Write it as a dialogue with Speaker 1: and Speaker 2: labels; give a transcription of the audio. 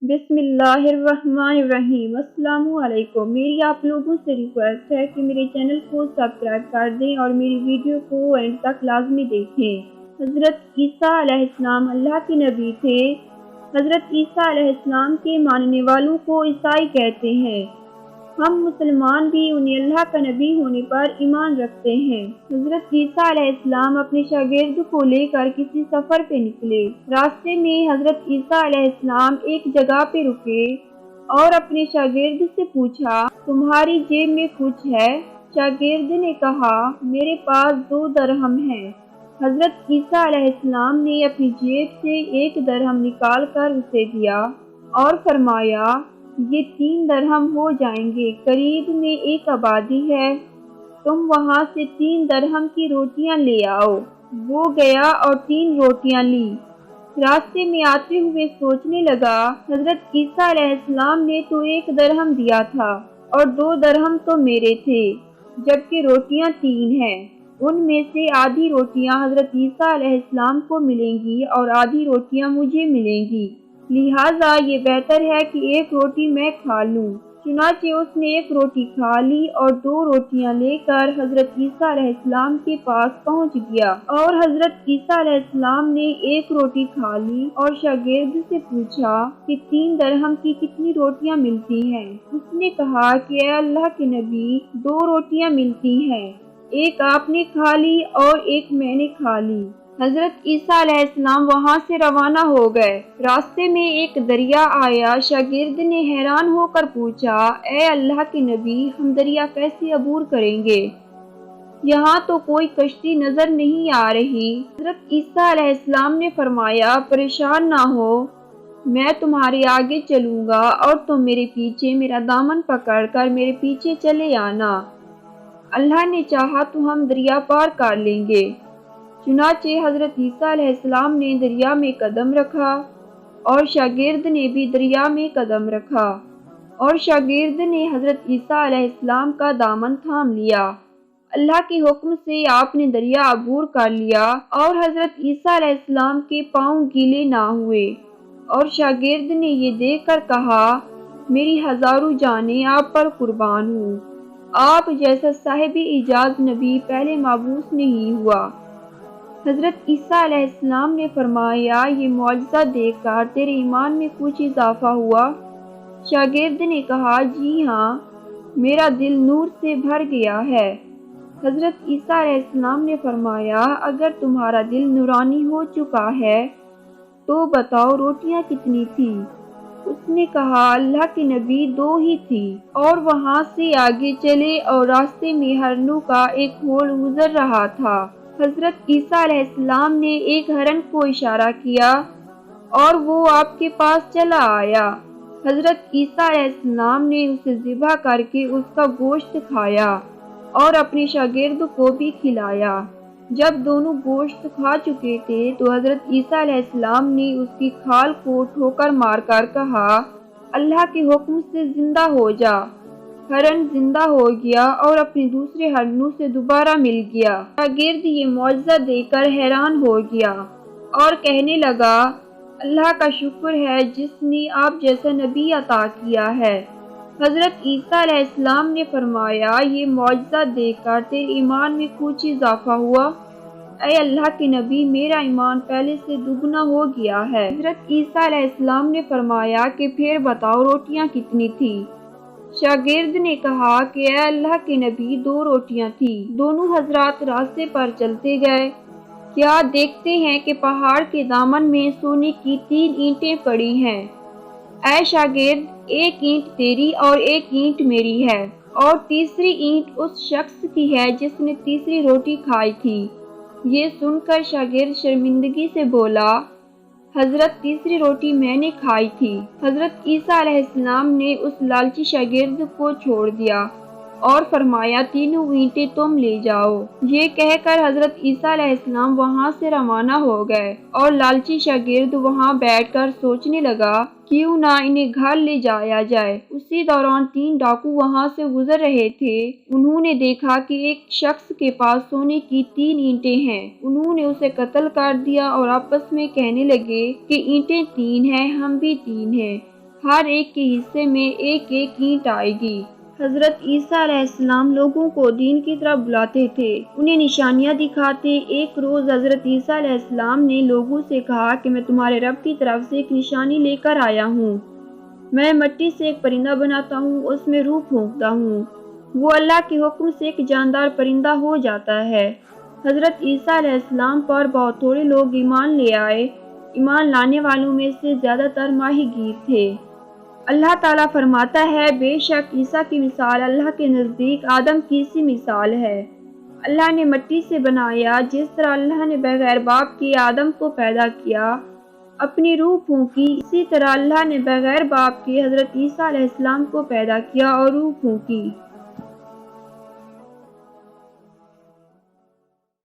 Speaker 1: बिस्मिल्लाहिर्रहमानिर्रहीम। अस्सलाम वालेकुम। मेरी आप लोगों से रिक्वेस्ट है कि मेरे चैनल को सब्सक्राइब कर दें और मेरी वीडियो को एंड तक लाजमी देखें। हज़रत ईसा अलैहिस्सलाम अल्लाह के नबी थे। हज़रत ईसा अलैहिस्सलाम के मानने वालों को ईसाई कहते हैं। हम मुसलमान भी उन्हें अल्लाह का नबी होने पर ईमान रखते हैं। हज़रत ईसा अलैहिस्सलाम अपने शागिर्द को लेकर किसी सफ़र पे निकले। रास्ते में हज़रत ईसा अलैहिस्सलाम एक जगह पे रुके और अपने शागिर्द से पूछा, तुम्हारी जेब में कुछ है? शागिर्द ने कहा, मेरे पास 2 दरहम हैं। हज़रत ईसा अलैहिस्सलाम ने अपनी जेब से 1 दरहम निकाल कर उसे दिया और फरमाया, ये 3 दरहम हो जाएंगे। करीब में एक आबादी है, तुम वहाँ से 3 दरहम की रोटियां ले आओ। वो गया और 3 रोटियां ली। रास्ते में आते हुए सोचने लगा, हज़रत ईसा अलैहिस्सलाम ने तो 1 दरहम दिया था और 2 दरहम तो मेरे थे, जबकि रोटियां 3 हैं। उनमें से आधी रोटियां हज़रत ईसा अलैहिस्सलाम को मिलेंगी और आधी रोटियां मुझे मिलेंगी, लिहाजा ये बेहतर है कि 1 रोटी मैं खा लूँ। चुनाचे उसने 1 रोटी खा ली और 2 रोटियां लेकर हज़रत ईसा अलैहिस्सलाम के पास पहुंच गया और हज़रत ईसा अलैहिस्सलाम ने 1 रोटी खा ली और शागिर्द से पूछा कि 3 दरहम की कितनी रोटियां मिलती हैं? उसने कहा कि ऐ अल्लाह के नबी, 2 रोटियां मिलती हैं, एक आपने खा ली और एक मैंने खा ली। हज़रत ईसा अलैहिस्सलाम वहाँ से रवाना हो गए। रास्ते में एक दरिया आया। शागिर्द ने हैरान होकर पूछा, ए अल्लाह के नबी, हम दरिया कैसे अबूर करेंगे? यहाँ तो कोई कश्ती नजर नहीं आ रही। हज़रत ईसा अलैहिस्सलाम ने फरमाया, परेशान ना हो, मैं तुम्हारे आगे चलूँगा और तुम मेरे पीछे मेरा दामन पकड़कर मेरे पीछे चले आना। अल्लाह ने चाहा तो हम दरिया पार कर लेंगे। चुनाचे हज़रत ईसा अलैहिस्सलाम ने दरिया में कदम रखा और शागिर्द ने भी दरिया में कदम रखा और शागिर्द ने हज़रत ईसा अलैहिस्सलाम का दामन थाम लिया। अल्लाह के हुक्म से आपने दरिया अबूर कर लिया और हज़रत ईसा अलैहिस्सलाम के पाँव गीले ना हुए और शागिर्द ने ये देखकर कहा, मेरी हज़ारों जानें आप पर कुर्बान हूँ। आप जैसा साहिब इजाज़ नबी पहले माबूस नहीं हुआ। हज़रत ईसा अलैहिस्सलाम ने फरमाया, ये मौजज़ा देखकर तेरे ईमान में कुछ इजाफा हुआ? शागिर्द ने कहा, जी हाँ, मेरा दिल नूर से भर गया है। हज़रत ईसा अलैहिस्सलाम ने फरमाया, अगर तुम्हारा दिल नूरानी हो चुका है तो बताओ रोटियां कितनी थी? उसने कहा, अल्लाह के नबी, 2 ही थी। और वहाँ से आगे चले और रास्ते में हरनों का एक होड़ गुजर रहा था। हज़रत ईसा अलैहिस्सलाम ने एक हरन को इशारा किया और वो आपके पास चला आया। हज़रत ईसा अलैहिस्सलाम ने उसे ज़िबह करके उसका गोश्त खाया और अपने शागिर्द को भी खिलाया। जब दोनों गोश्त खा चुके थे तो हज़रत ईसा अलैहिस्सलाम ने उसकी खाल को ठोकर मारकर कहा, अल्लाह के हुक्म से जिंदा हो जा। हरन जिंदा हो गया और अपने दूसरे हरनों से दोबारा मिल गया। शागिर्द ये मौजज़ा देखकर हैरान हो गया और कहने लगा, अल्लाह का शुक्र है जिसने आप जैसा नबी अता किया है। हज़रत ईसा अलैहिस्सलाम ने फरमाया, ये मौजज़ा देखकर तेरे ईमान में कुछ इजाफा हुआ? ऐ अल्लाह के नबी, मेरा ईमान पहले से दुगना हो गया है। हज़रत ईसा अलैहिस्सलाम ने फरमाया कि फिर बताओ रोटियां कितनी थी? शागिर्द ने कहा कि ऐ अल्लाह के नबी, 2 रोटियां थी। दोनों हजरात रास्ते पर चलते गए। क्या देखते हैं कि पहाड़ के दामन में सोने की 3 ईंटें पड़ी हैं। ऐ शागिर्द, 1 ईंट तेरी और 1 ईंट मेरी है और तीसरी ईंट उस शख्स की है जिसने तीसरी रोटी खाई थी। ये सुनकर शागिर्द शर्मिंदगी से बोला, हज़रत, तीसरी रोटी मैंने खाई थी। हज़रत ईसा अलैहिस्सलाम ने उस लालची शागिर्द को छोड़ दिया और फरमाया, 3 ईंटें तुम ले जाओ। ये कहकर हज़रत ईसा अलैहिस्सलाम वहाँ से रवाना हो गए और लालची शागिर्द वहाँ बैठकर सोचने लगा, क्यों ना इन्हें घर ले जाया जाए। उसी दौरान 3 डाकू वहाँ से गुजर रहे थे। उन्होंने देखा कि एक शख्स के पास सोने की 3 ईंटें हैं। उन्होंने उसे कत्ल कर दिया और आपस में कहने लगे कि ईंटें 3 हैं, हम भी 3 हैं। ہر ایک کے حصے میں ایک ایک اینٹ آئے گی۔ حضرت عیسیٰ علیہ السلام لوگوں کو دین کی طرف بلاتے تھے، انہیں نشانیاں دکھاتے۔ ایک روز حضرت عیسیٰ علیہ السلام نے لوگوں سے کہا کہ میں تمہارے رب کی طرف سے ایک نشانی لے کر آیا ہوں۔ میں مٹی سے ایک پرندہ بناتا ہوں، اس میں روح پھونکتا ہوں، وہ اللہ کے حکم سے ایک جاندار پرندہ ہو جاتا ہے۔ حضرت عیسیٰ علیہ السلام پر بہت تھوڑے لوگ ایمان لے آئے۔ ایمان لانے والوں میں سے زیادہ تر ماہی گیر تھے۔ اللہ تعالیٰ فرماتا ہے، بے شک عیسیٰ کی مثال اللہ کے نزدیک آدم کی سی مثال ہے۔ اللہ نے مٹی سے بنایا، جس طرح اللہ نے بغیر باپ کے آدم کو پیدا کیا، اپنی روح پھونکی، اسی طرح اللہ نے بغیر باپ کے حضرت عیسیٰ علیہ السلام کو پیدا کیا اور روح پھونکی۔